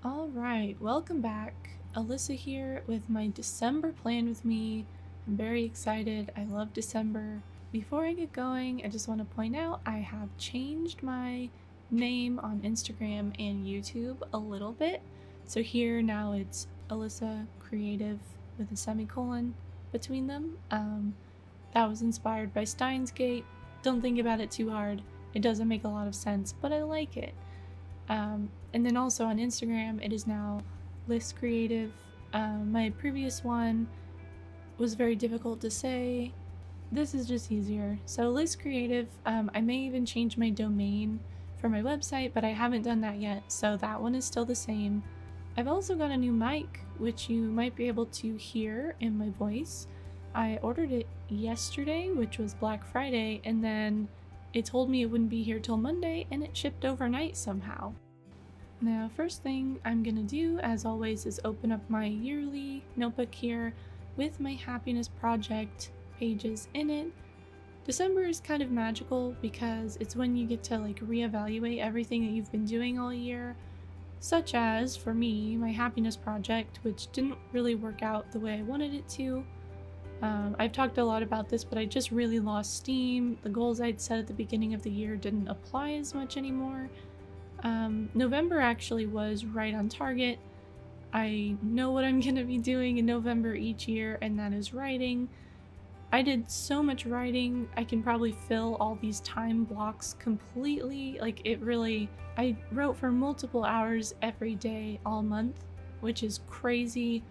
Alright, welcome back. Alyssa here with my December plan with me. I'm very excited. I love December. Before I get going, I just want to point out I have changed my name on Instagram and YouTube a little bit. So here now it's Alyssa Creative with a semicolon between them. That was inspired by Steins Gate. Don't think about it too hard. It doesn't make a lot of sense, but I like it. And then also on Instagram, it is now List Creative. My previous one was very difficult to say. This is just easier. So List Creative, I may even change my domain for my website, but I haven't done that yet, so that one is still the same. I've also got a new mic, which you might be able to hear in my voice. I ordered it yesterday, which was Black Friday, and then it told me it wouldn't be here till Monday, and it shipped overnight somehow. Now, first thing I'm gonna do, as always, is open up my yearly notebook here with my happiness project pages in it. December is kind of magical because it's when you get to reevaluate everything that you've been doing all year, such as, for me, my happiness project, which didn't really work out the way I wanted it to. I've talked a lot about this, but I just really lost steam. The goals I'd set at the beginning of the year didn't apply as much anymore. November actually was right on target. I know what I'm gonna be doing in November each year, and that is writing. I did so much writing, I can probably fill all these time blocks completely. I wrote for multiple hours every day all month, which is crazy.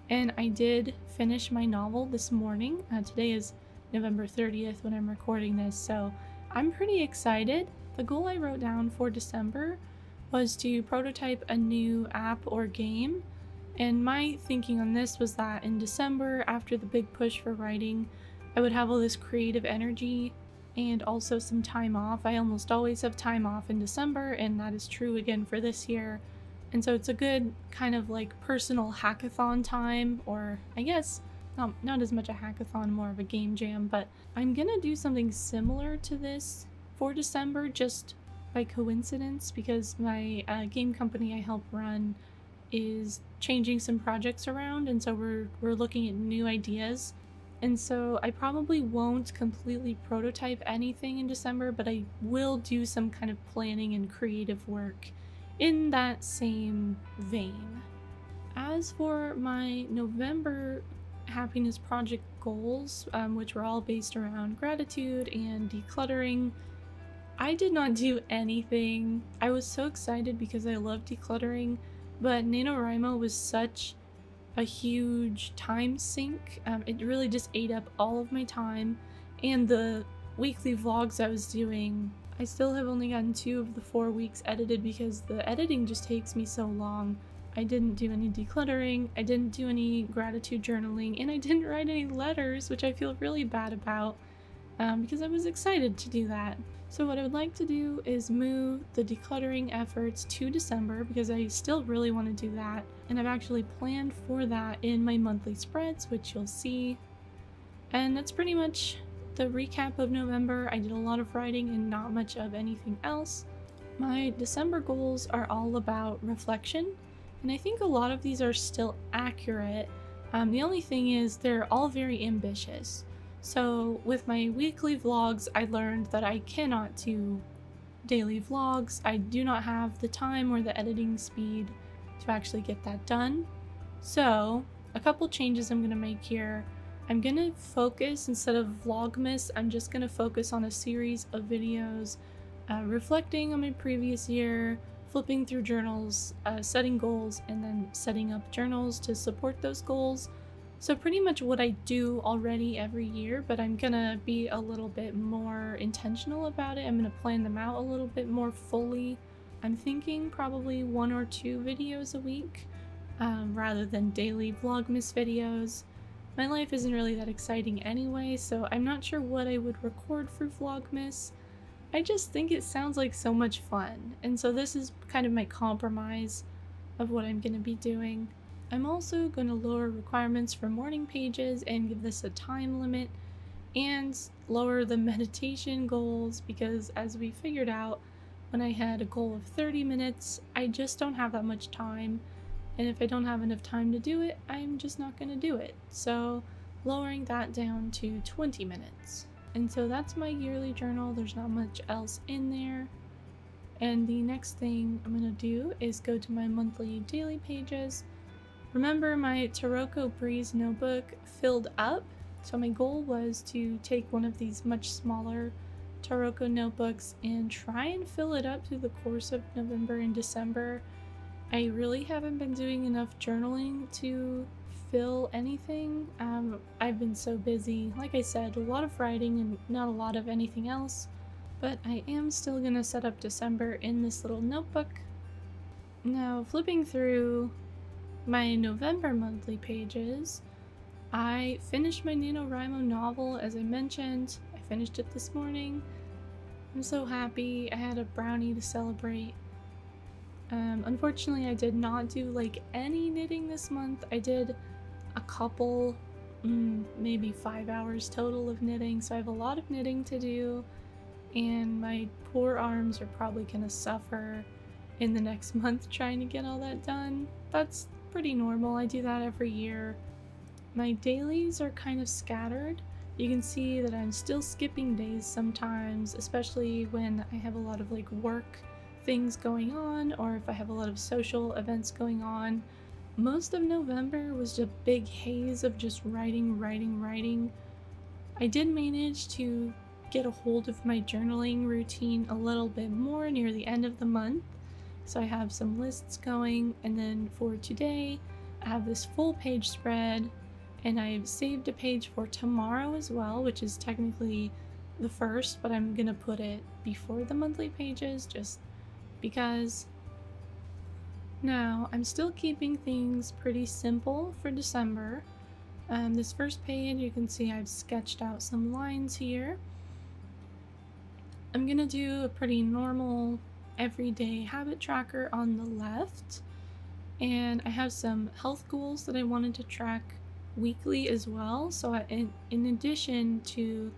And I did finish my novel this morning. Today is November 30th when I'm recording this, so I'm pretty excited. The goal I wrote down for December was to prototype a new app or game, and my thinking on this was that in December, after the big push for writing, I would have all this creative energy and also some time off. I almost always have time off in December, and that is true again for this year. And so it's a good kind of personal hackathon time, or I guess not as much a hackathon, more of a game jam, but I'm gonna do something similar to this for December just by coincidence because my game company I help run is changing some projects around, and so we're looking at new ideas. And so I probably won't completely prototype anything in December, but I will do some kind of planning and creative work in that same vein. As for my November happiness project goals, which were all based around gratitude and decluttering, I did not do anything. I was so excited because I love decluttering, but NaNoWriMo was such a huge time sink. It really just ate up all of my time, and the weekly vlogs I was doing, I still have only gotten 2 of the 4 weeks edited because the editing just takes me so long. I didn't do any decluttering, I didn't do any gratitude journaling, and I didn't write any letters, which I feel really bad about because I was excited to do that. So what I would like to do is move the decluttering efforts to December because I still really want to do that, and I've actually planned for that in my monthly spreads, which you'll see. And that's pretty much the recap of November. I did a lot of writing and not much of anything else. My December goals are all about reflection, and I think a lot of these are still accurate. The only thing is they're all very ambitious. So with my weekly vlogs, I learned that I cannot do daily vlogs. I do not have the time or the editing speed to actually get that done. So a couple changes I'm gonna make here. I'm gonna focus, instead of Vlogmas, I'm just gonna focus on a series of videos reflecting on my previous year, flipping through journals, setting goals, and then setting up journals to support those goals. So pretty much what I do already every year, but I'm gonna be a little bit more intentional about it. I'm gonna plan them out a little bit more fully. I'm thinking probably 1 or 2 videos a week rather than daily Vlogmas videos. My life isn't really that exciting anyway, so I'm not sure what I would record for Vlogmas. I just think it sounds like so much fun, and so this is kind of my compromise of what I'm gonna be doing. I'm also going to lower requirements for morning pages and give this a time limit, and lower the meditation goals because, as we figured out, when I had a goal of 30 minutes. I just don't have that much time, and if I don't have enough time to do it, I'm just not going to do it. So lowering that down to 20 minutes. And so that's my yearly journal. There's not much else in there. And the next thing I'm going to do is go to my monthly daily pages. Remember, my Taroko Breeze notebook filled up, so my goal was to take one of these much smaller Taroko notebooks and try and fill it up through the course of November and December. I really haven't been doing enough journaling to fill anything. I've been so busy. Like I said, a lot of writing and not a lot of anything else. But I am still gonna set up December in this little notebook. Now, flipping through my November monthly pages, I finished my NaNoWriMo novel, as I mentioned. I finished it this morning. I'm so happy. I had a brownie to celebrate. Unfortunately, I did not do like any knitting this month. I did a couple, maybe 5 hours total of knitting, so I have a lot of knitting to do, and my poor arms are probably gonna suffer in the next month trying to get all that done. That's pretty normal. I do that every year. My dailies are kind of scattered. You can see that I'm still skipping days sometimes, especially when I have a lot of like work things going on, or if I have a lot of social events going on. Most of November was a big haze of just writing. I did manage to get a hold of my journaling routine a little bit more near the end of the month, so I have some lists going, and then for today I have this full page spread, and I've saved a page for tomorrow as well, which is technically the first, but I'm gonna put it before the monthly pages just because. Now, I'm still keeping things pretty simple for December. This first page, you can see I've sketched out some lines here. I'm gonna do a pretty normal everyday habit tracker on the left, and I have some health goals that I wanted to track weekly as well. So in addition to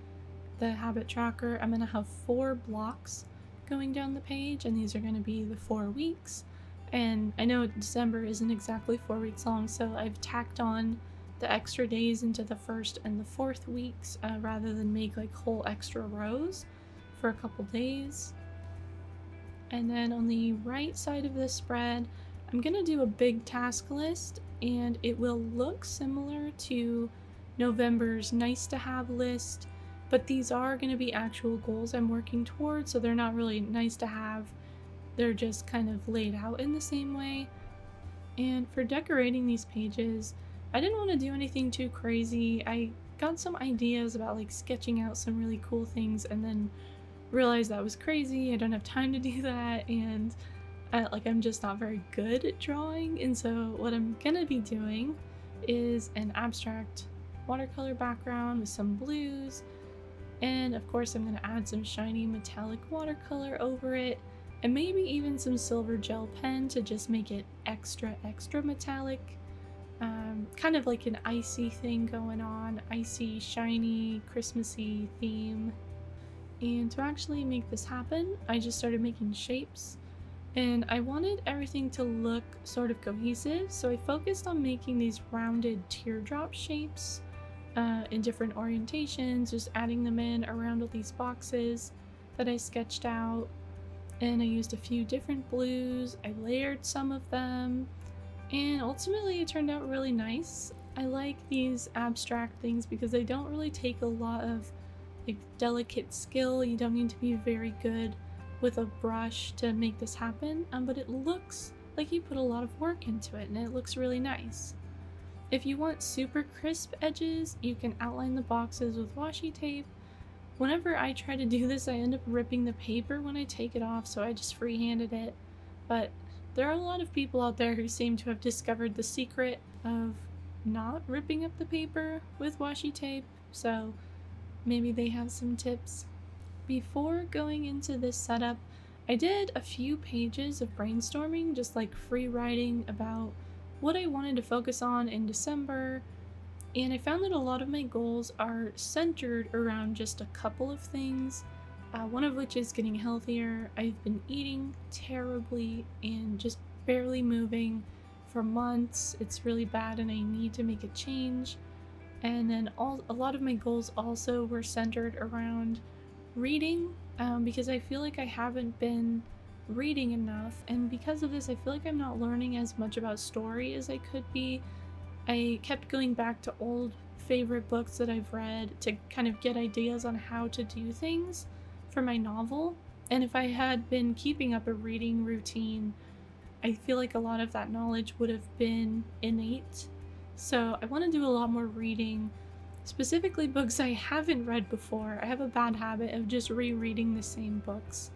the habit tracker, I'm gonna have 4 blocks going down the page, and these are going to be the 4 weeks. And I know December isn't exactly 4 weeks long, so I've tacked on the extra days into the 1st and the 4th weeks rather than make like whole extra rows for a couple days. And then on the right side of this spread, I'm going to do a big task list, and it will look similar to November's nice to have list, but these are going to be actual goals I'm working towards, so they're not really nice to have. They're just kind of laid out in the same way. And for decorating these pages, I didn't want to do anything too crazy. I got some ideas about like sketching out some really cool things, and then realized that was crazy. I don't have time to do that, and I'm just not very good at drawing. And so what I'm gonna be doing is an abstract watercolor background with some blues, and of course I'm gonna add some shiny metallic watercolor over it, and maybe even some silver gel pen to just make it extra metallic. Kind of like an icy thing going on, icy, shiny, Christmassy theme. And to actually make this happen, I just started making shapes, and I wanted everything to look sort of cohesive, so I focused on making these rounded teardrop shapes in different orientations, just adding them in around all these boxes that I sketched out. And I used a few different blues, I layered some of them, and ultimately it turned out really nice. I like these abstract things because they don't really take a lot of like delicate skill. You don't need to be very good with a brush to make this happen, but it looks like you put a lot of work into it, and it looks really nice. If you want super crisp edges, you can outline the boxes with washi tape. Whenever I try to do this, I end up ripping the paper when I take it off, so I just freehanded it. But there are a lot of people out there who seem to have discovered the secret of not ripping up the paper with washi tape, so maybe they have some tips. Before going into this setup, I did a few pages of brainstorming, just like free writing about what I wanted to focus on in December, and I found that a lot of my goals are centered around just a couple of things. one of which is getting healthier. I've been eating terribly and just barely moving for months. It's really bad and I need to make a change. And then a lot of my goals also were centered around reading, because I feel like I haven't been reading enough, and because of this I feel like I'm not learning as much about story as I could be. I kept going back to old favorite books that I've read to kind of get ideas on how to do things for my novel, and if I had been keeping up a reading routine, I feel like a lot of that knowledge would have been innate. So I want to do a lot more reading, specifically books I haven't read before. I have a bad habit of just rereading the same books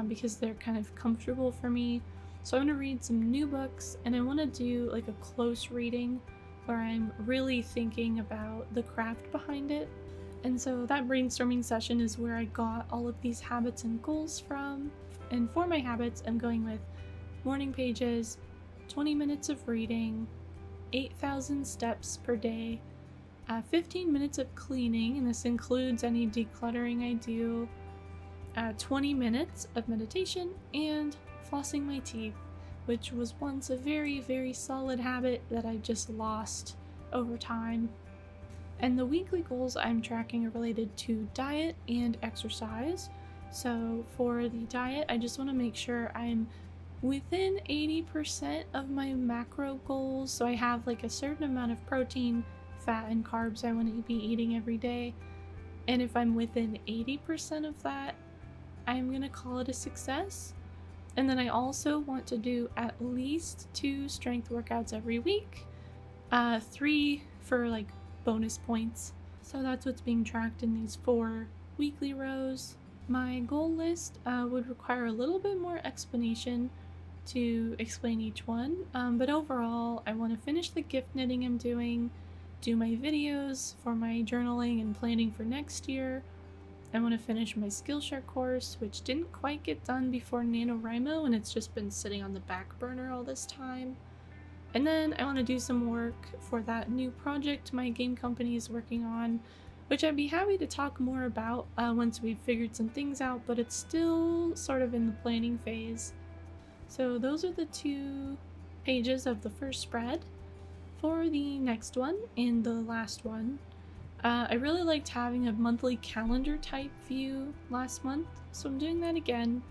because they're kind of comfortable for me. So I want to read some new books, and I want to do like a close reading where I'm really thinking about the craft behind it. And so that brainstorming session is where I got all of these habits and goals from. And for my habits, I'm going with morning pages, 20 minutes of reading, 8,000 steps per day, 15 minutes of cleaning, and this includes any decluttering I do, 20 minutes of meditation, and flossing my teeth, which was once a very, very solid habit that I just lost over time. And the weekly goals I'm tracking are related to diet and exercise. So for the diet, I just want to make sure I'm within 80% of my macro goals. So I have like a certain amount of protein, fat, and carbs I want to be eating every day. And if I'm within 80% of that, I'm gonna call it a success. And then I also want to do at least 2 strength workouts every week, 3 for like bonus points. So that's what's being tracked in these 4 weekly rows. My goal list would require a little bit more explanation to explain each one, but overall I want to finish the gift knitting I'm doing, do my videos for my journaling and planning for next year. I want to finish my Skillshare course, which didn't quite get done before NaNoWriMo, and it's just been sitting on the back burner all this time. And then I want to do some work for that new project my game company is working on, which I'd be happy to talk more about once we've figured some things out, but it's still sort of in the planning phase. So those are the 2 pages of the first spread. For the next one and the last one, I really liked having a monthly calendar type view last month, so I'm doing that again.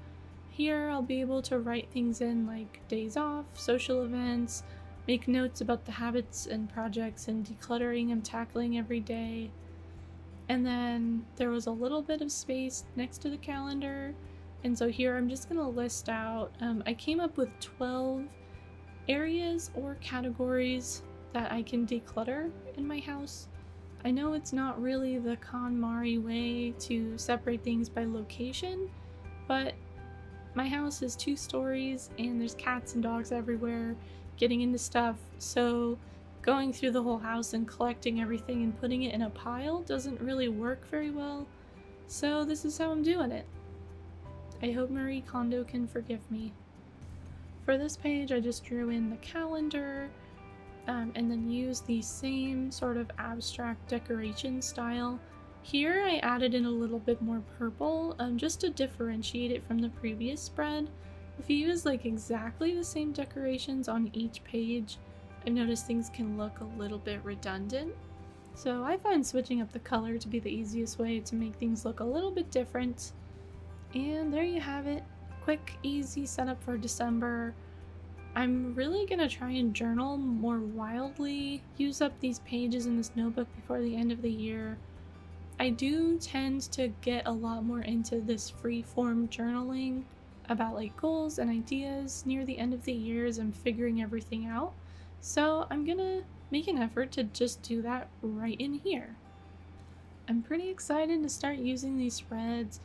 Here I'll be able to write things in like days off, social events, make notes about the habits and projects and decluttering I'm tackling every day. And then there was a little bit of space next to the calendar, and so here I'm just gonna list out, I came up with 12 areas or categories that I can declutter in my house. I know it's not really the KonMari way to separate things by location, but my house is 2 stories and there's cats and dogs everywhere getting into stuff, so going through the whole house and collecting everything and putting it in a pile doesn't really work very well, so this is how I'm doing it. I hope Marie Kondo can forgive me. For this page I just drew in the calendar, and then use the same sort of abstract decoration style. Here I added in a little bit more purple, just to differentiate it from the previous spread. If you use like exactly the same decorations on each page, I noticed things can look a little bit redundant. So I find switching up the color to be the easiest way to make things look a little bit different. And there you have it. Quick, easy setup for December. I'm really gonna try and journal more wildly, use up these pages in this notebook before the end of the year. I do tend to get a lot more into this free-form journaling about like goals and ideas near the end of the year as I'm figuring everything out. So I'm gonna make an effort to just do that right in here. I'm pretty excited to start using these spreads.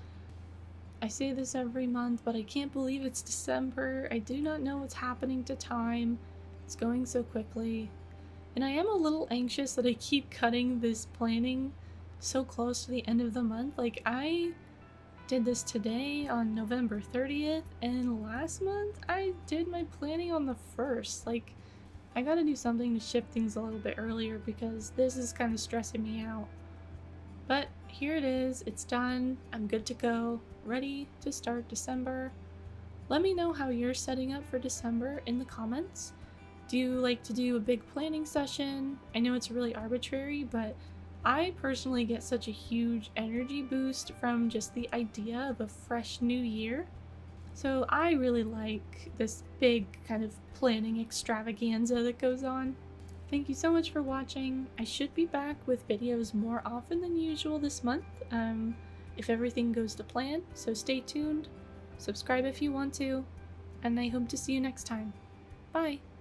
I say this every month, but I can't believe it's December. I do not know what's happening to time. It's going so quickly. And I am a little anxious that I keep cutting this planning so close to the end of the month. Like, I did this today on November 30th, and last month I did my planning on the 1st. Like, I gotta do something to shift things a little bit earlier because this is kind of stressing me out. But here it is. It's done. I'm good to go. Ready to start December. Let me know how you're setting up for December in the comments. Do you like to do a big planning session? I know it's really arbitrary, but I personally get such a huge energy boost from just the idea of a fresh new year. So I really like this big kind of planning extravaganza that goes on. Thank you so much for watching. I should be back with videos more often than usual this month, if everything goes to plan, so stay tuned. Subscribe if you want to, and I hope to see you next time. Bye!